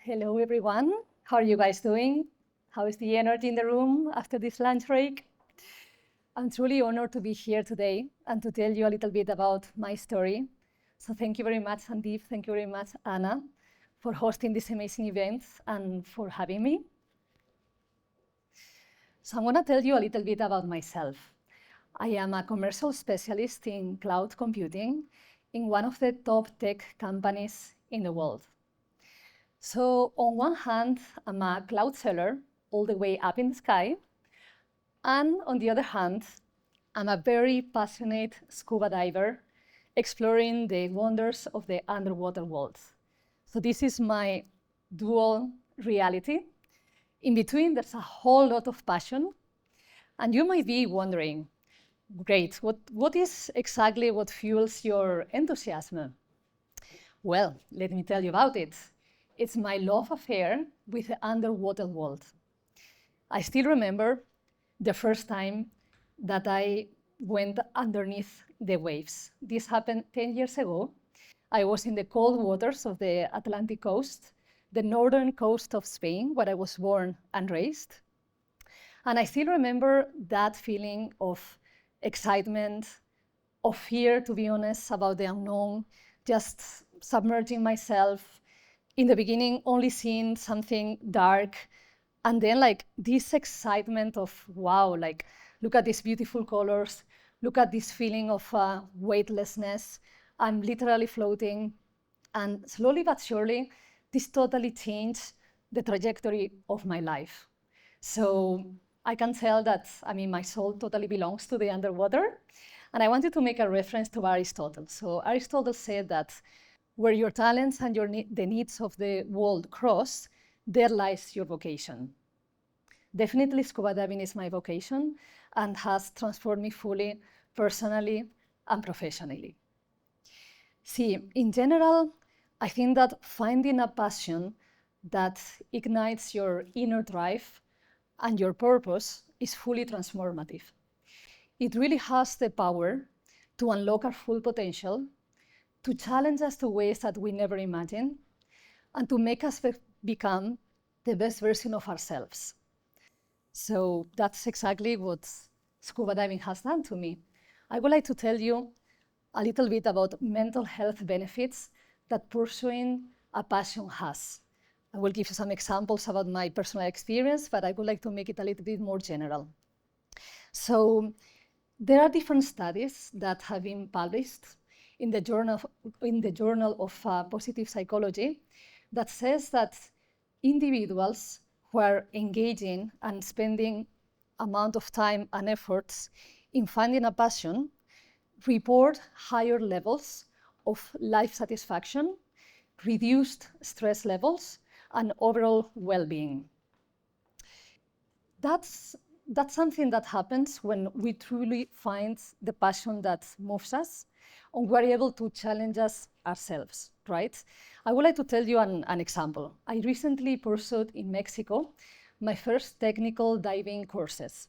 Hello, everyone. How are you guys doing? How is the energy in the room after this lunch break? I'm truly honored to be here today and to tell you a little bit about my story. So thank you very much, Sandeep. Thank you very much, Anna, for hosting this amazing event and for having me. So I'm going to tell you a little bit about myself. I am a commercial specialist in cloud computing in one of the top tech companies in the world. So on one hand, I'm a cloud seller all the way up in the sky. And on the other hand, I'm a very passionate scuba diver exploring the wonders of the underwater world. So this is my dual reality. In between, there's a whole lot of passion. And you might be wondering, great, what is exactly what fuels your enthusiasm? Well, let me tell you about it. It's my love affair with the underwater world. I still remember the first time that I went underneath the waves. This happened 10 years ago. I was in the cold waters of the Atlantic coast, the northern coast of Spain, where I was born and raised. And I still remember that feeling of excitement, of fear, to be honest, about the unknown, just submerging myself. In the beginning, only seeing something dark, and then like this excitement of, wow, like look at these beautiful colors, look at this feeling of weightlessness. I'm literally floating. And slowly but surely, this totally changed the trajectory of my life. So I can tell that, my soul totally belongs to the underwater. And I wanted to make a reference to Aristotle. So Aristotle said that where your talents and the needs of the world cross, there lies your vocation. Definitely scuba diving is my vocation and has transformed me fully, personally and professionally. See, in general, I think that finding a passion that ignites your inner drive and your purpose is fully transformative. It really has the power to unlock our full potential, to challenge us to ways that we never imagined, and to make us become the best version of ourselves. So that's exactly what scuba diving has done to me. I would like to tell you a little bit about mental health benefits that pursuing a passion has. I will give you some examples about my personal experience, but I would like to make it a little bit more general. So there are different studies that have been published in the Journal of Positive Psychology that says that individuals who are engaging and spending amount of time and efforts in finding a passion report higher levels of life satisfaction, reduced stress levels, and overall well-being. That's something that happens when we truly find the passion that moves us and we're able to challenge us ourselves, right? I would like to tell you an example. I recently pursued in Mexico my first technical diving courses.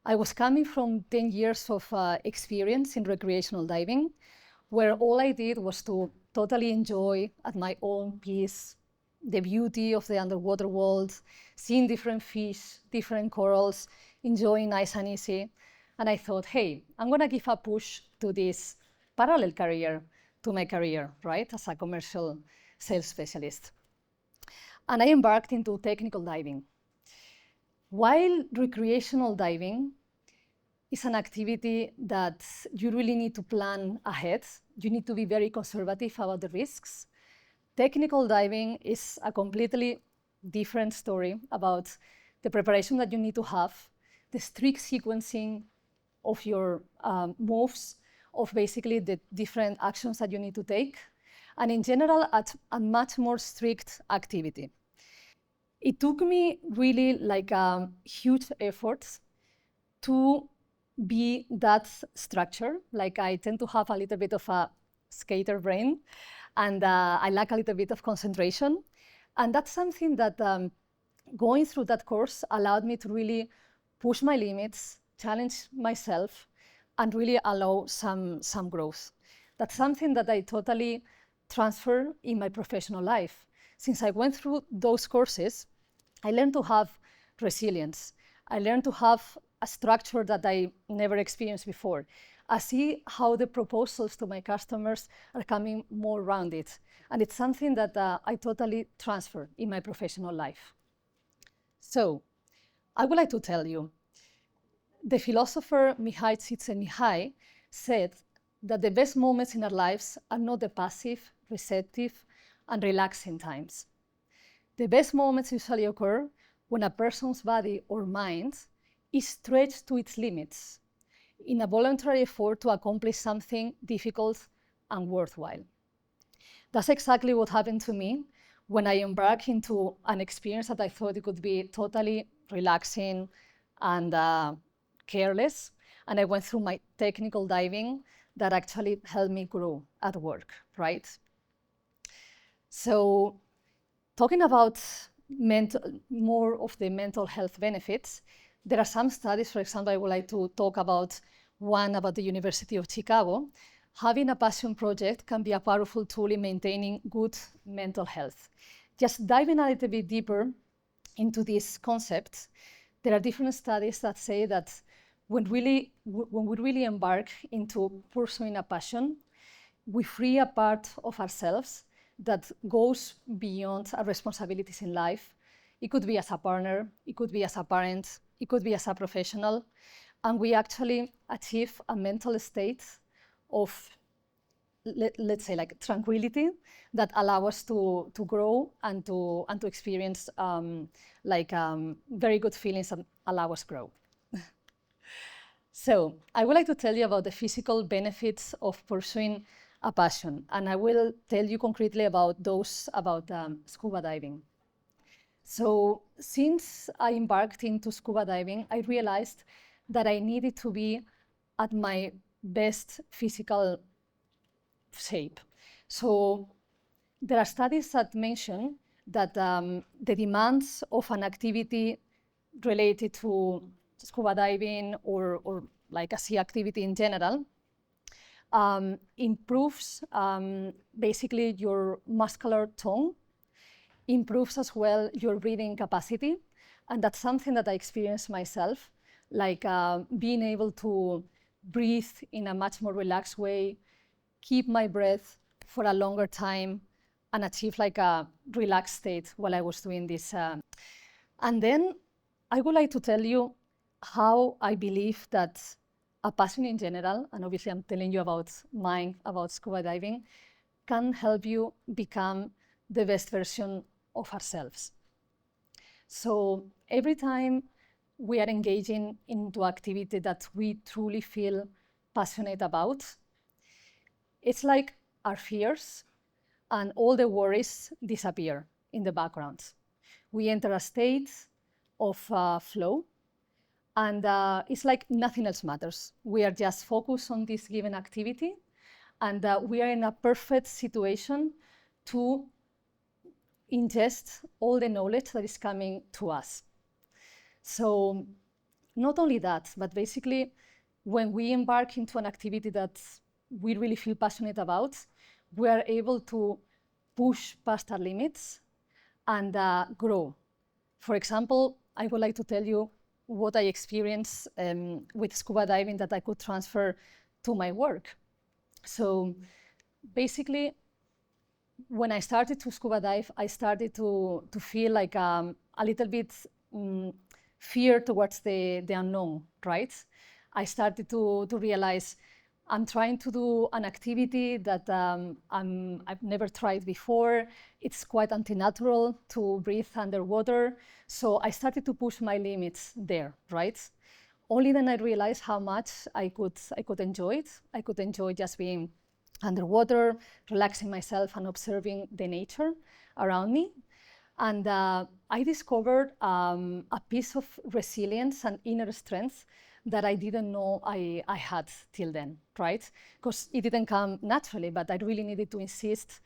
I was coming from 10 years of experience in recreational diving, where all I did was to totally enjoy at my own pace the beauty of the underwater world, seeing different fish, different corals, enjoying nice and easy. And I thought, hey, I'm going to give a push to this parallel career to my career, right, as a commercial sales specialist. And I embarked into technical diving. While recreational diving is an activity that you really need to plan ahead, you need to be very conservative about the risks. Technical diving is a completely different story about the preparation that you need to have, the strict sequencing of your moves, of basically the different actions that you need to take, and in general, a much more strict activity. It took me really like huge efforts to be that structure. Like I tend to have a little bit of a skater brain, and I lack a little bit of concentration. And that's something that going through that course allowed me to really push my limits, challenge myself, and really allow some growth. That's something that I totally transfer in my professional life. since I went through those courses, I learned to have resilience. I learned to have a structure that I never experienced before. I see how the proposals to my customers are coming more rounded. And it's something that I totally transfer in my professional life. So I would like to tell you, the philosopher Mihai Csikszentmihalyi said that the best moments in our lives are not the passive, receptive, and relaxing times. The best moments usually occur when a person's body or mind is stretched to its limits in a voluntary effort to accomplish something difficult and worthwhile. That's exactly what happened to me when I embarked into an experience that I thought it could be totally relaxing and careless. And I went through my technical diving that actually helped me grow at work, right? So talking about more of the mental health benefits, there are some studies. For example, I would like to talk about one about the University of Chicago. Having a passion project can be a powerful tool in maintaining good mental health. Just diving a little bit deeper into this concept, there are different studies that say that when we really embark into pursuing a passion, we free a part of ourselves that goes beyond our responsibilities in life. It could be as a partner, it could be as a parent, it could be as a professional, and we actually achieve a mental state of, let's say, like tranquility that allow us to grow and to experience very good feelings that allow us grow. So I would like to tell you about the physical benefits of pursuing a passion, and I will tell you concretely about those about scuba diving. So since I embarked into scuba diving, I realized that I needed to be at my best physical shape. So there are studies that mention that the demands of an activity related to scuba diving or like a sea activity in general improves basically your muscular tone, improves as well your breathing capacity. And that's something that I experienced myself, like being able to breathe in a much more relaxed way, keep my breath for a longer time, and achieve like a relaxed state while I was doing this. And then I would like to tell you how I believe that a passion in general, and obviously I'm telling you about mine, about scuba diving, can help you become the best version of ourselves. So every time we are engaging into activity that we truly feel passionate about, it's like our fears and all the worries disappear in the background. We enter a state of flow, and it's like nothing else matters. We are just focused on this given activity, and we are in a perfect situation to ingest all the knowledge that is coming to us. So not only that, but basically when we embark into an activity that we really feel passionate about, we are able to push past our limits and grow. For example, I would like to tell you what I experienced with scuba diving that I could transfer to my work. So basically, when I started to scuba dive, I started to feel like a little bit fear towards the unknown, right? I started to realize I'm trying to do an activity that I've never tried before. It's quite anti-natural to breathe underwater. So I started to push my limits there, right? Only then I realized how much I could enjoy it. I could enjoy just being underwater, relaxing myself and observing the nature around me. And I discovered a piece of resilience and inner strength that I didn't know I had till then, right? Because it didn't come naturally, but I really needed to insist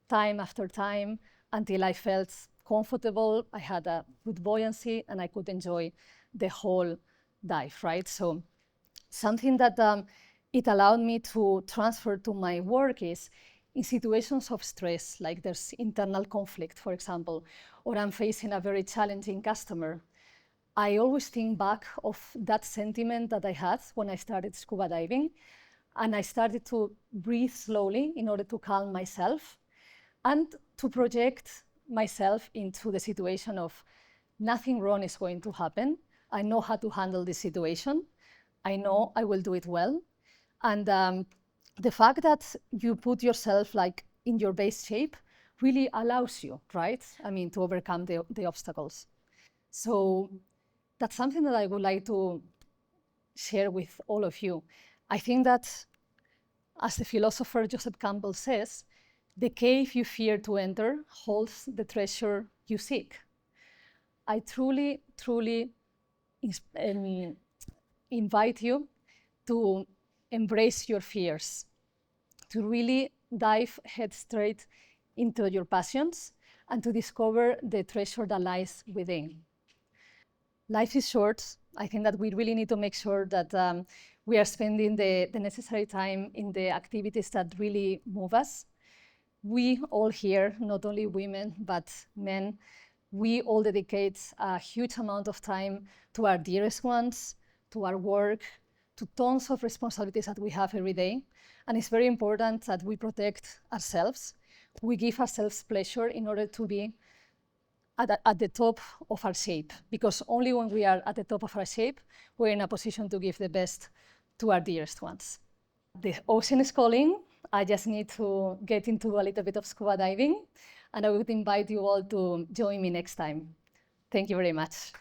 time after time until I felt comfortable, I had a good buoyancy, and I could enjoy the whole dive, right? So something that it allowed me to transfer to my work is in situations of stress, like there's internal conflict, for example, or I'm facing a very challenging customer, I always think back of that sentiment that I had when I started scuba diving, and I started to breathe slowly in order to calm myself and to project myself into the situation of nothing wrong is going to happen. I know how to handle this situation. I know I will do it well. And the fact that you put yourself like in your base shape really allows you, right? I mean, to overcome the obstacles. So that's something that I would like to share with all of you. I think that, as the philosopher Joseph Campbell says, the cave you fear to enter holds the treasure you seek. I truly, truly invite you to embrace your fears, to really dive head straight into your passions and to discover the treasure that lies within. Life is short. I think that we really need to make sure that we are spending the necessary time in the activities that really move us. We all here, not only women, but men, we all dedicate a huge amount of time to our dearest ones, to our work, to tons of responsibilities that we have every day. And it's very important that we protect ourselves. We give ourselves pleasure in order to be at the top of our shape, because only when we are at the top of our shape, we're in a position to give the best to our dearest ones. The ocean is calling. I just need to get into a little bit of scuba diving, and I would invite you all to join me next time. Thank you very much.